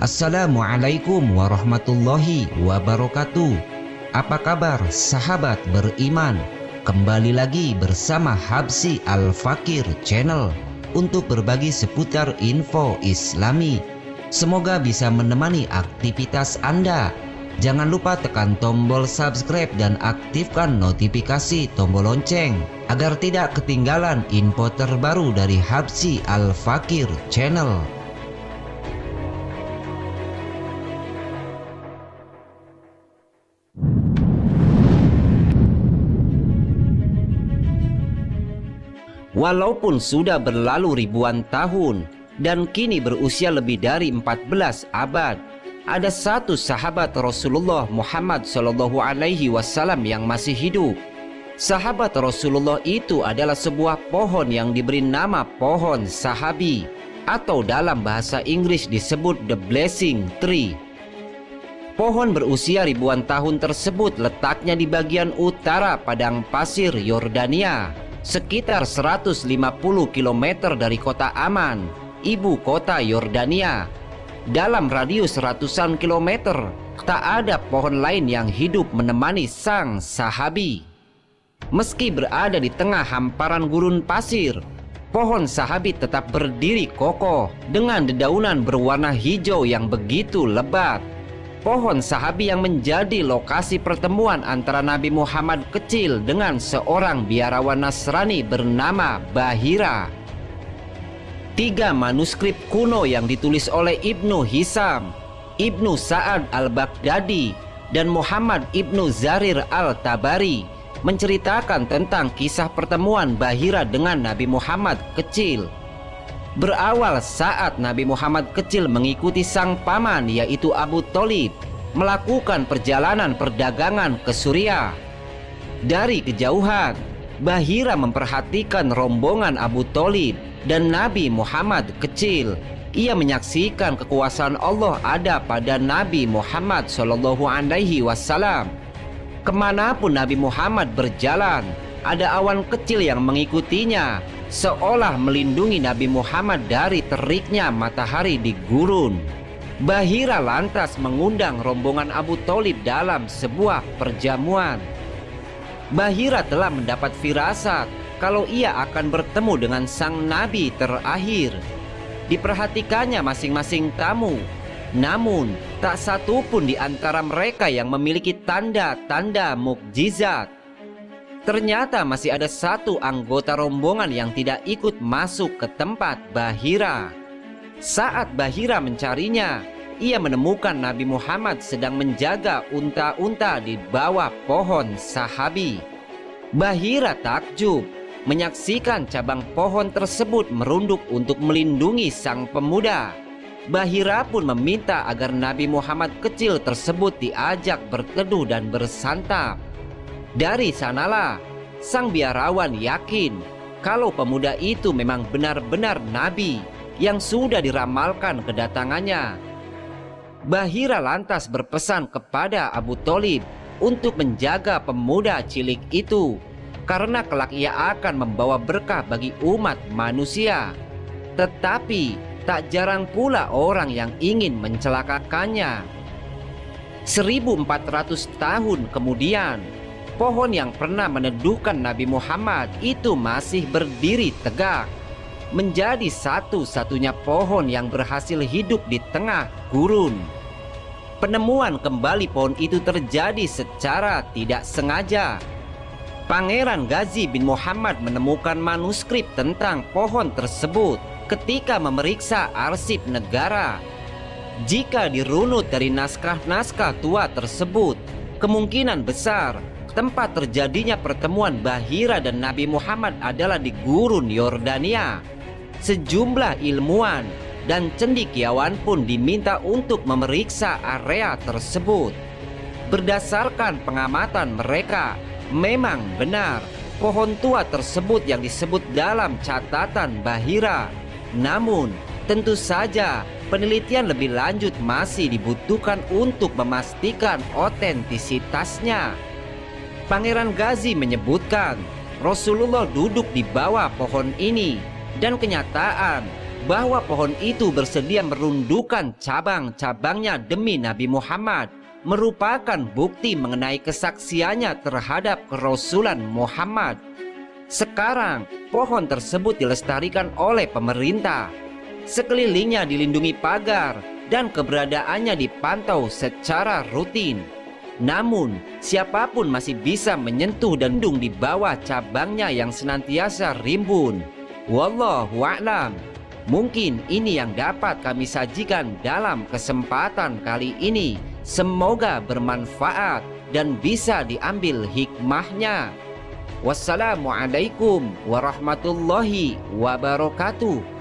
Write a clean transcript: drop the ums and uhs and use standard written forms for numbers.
Assalamualaikum warahmatullahi wabarakatuh. Apa kabar sahabat beriman? Kembali lagi bersama Habsy Al-Fakir Channel untuk berbagi seputar info Islami. Semoga bisa menemani aktivitas Anda. Jangan lupa tekan tombol subscribe dan aktifkan notifikasi tombol lonceng agar tidak ketinggalan info terbaru dari Habsy Al-Fakir Channel. Walaupun sudah berlalu ribuan tahun dan kini berusia lebih dari 14 abad, ada satu sahabat Rasulullah Muhammad SAW yang masih hidup. Sahabat Rasulullah itu adalah sebuah pohon yang diberi nama pohon sahabi, atau dalam bahasa Inggris disebut the blessing tree. Pohon berusia ribuan tahun tersebut letaknya di bagian utara padang pasir Yordania, sekitar 150 km dari kota Amman, ibu kota Yordania. Dalam radius ratusan kilometer, tak ada pohon lain yang hidup menemani sang sahabi. Meski berada di tengah hamparan gurun pasir, pohon sahabi tetap berdiri kokoh dengan dedaunan berwarna hijau yang begitu lebat. Pohon sahabi yang menjadi lokasi pertemuan antara Nabi Muhammad kecil dengan seorang biarawan Nasrani bernama Bahira. 3 manuskrip kuno yang ditulis oleh Ibnu Hisham, Ibnu Sa'ad Al-Baghdadi, dan Muhammad Ibnu Jarir Al-Tabari menceritakan tentang kisah pertemuan Bahira dengan Nabi Muhammad kecil. Berawal saat Nabi Muhammad kecil mengikuti sang paman yaitu Abu Tholib melakukan perjalanan perdagangan ke Suriah. Dari kejauhan, Bahira memperhatikan rombongan Abu Tholib dan Nabi Muhammad kecil. Ia menyaksikan kekuasaan Allah ada pada Nabi Muhammad SAW. Kemanapun Nabi Muhammad berjalan, ada awan kecil yang mengikutinya, seolah melindungi Nabi Muhammad dari teriknya matahari di gurun. Bahira lantas mengundang rombongan Abu Tholib dalam sebuah perjamuan. Bahira telah mendapat firasat kalau ia akan bertemu dengan sang nabi terakhir. Diperhatikannya masing-masing tamu, namun tak satu pun di antara mereka yang memiliki tanda-tanda mukjizat. Ternyata masih ada satu anggota rombongan yang tidak ikut masuk ke tempat Bahira. Saat Bahira mencarinya, ia menemukan Nabi Muhammad sedang menjaga unta-unta di bawah pohon sahabi. Bahira takjub menyaksikan cabang pohon tersebut merunduk untuk melindungi sang pemuda. Bahira pun meminta agar Nabi Muhammad kecil tersebut diajak berteduh dan bersantap. Dari sanalah sang biarawan yakin kalau pemuda itu memang benar-benar nabi yang sudah diramalkan kedatangannya. Bahira lantas berpesan kepada Abu Tholib untuk menjaga pemuda cilik itu, karena kelak ia akan membawa berkah bagi umat manusia. Tetapi tak jarang pula orang yang ingin mencelakakannya. 1400 tahun kemudian, pohon yang pernah meneduhkan Nabi Muhammad itu masih berdiri tegak, menjadi satu-satunya pohon yang berhasil hidup di tengah gurun. Penemuan kembali pohon itu terjadi secara tidak sengaja. Pangeran Ghazi bin Muhammad menemukan manuskrip tentang pohon tersebut ketika memeriksa arsip negara. Jika dirunut dari naskah-naskah tua tersebut, kemungkinan besar tempat terjadinya pertemuan Bahira dan Nabi Muhammad adalah di gurun Yordania. Sejumlah ilmuwan dan cendekiawan pun diminta untuk memeriksa area tersebut. Berdasarkan pengamatan mereka, memang benar pohon tua tersebut yang disebut dalam catatan Bahira. Namun, tentu saja penelitian lebih lanjut masih dibutuhkan untuk memastikan otentisitasnya. Pangeran Ghazi menyebutkan Rasulullah duduk di bawah pohon ini, dan kenyataan bahwa pohon itu bersedia merundukkan cabang-cabangnya demi Nabi Muhammad merupakan bukti mengenai kesaksiannya terhadap kerasulan Muhammad. Sekarang, pohon tersebut dilestarikan oleh pemerintah. Sekelilingnya dilindungi pagar dan keberadaannya dipantau secara rutin. Namun, siapapun masih bisa menyentuh dan duduk di bawah cabangnya yang senantiasa rimbun. Wallahu a'lam. Mungkin ini yang dapat kami sajikan dalam kesempatan kali ini. Semoga bermanfaat dan bisa diambil hikmahnya. Wassalamualaikum warahmatullahi wabarakatuh.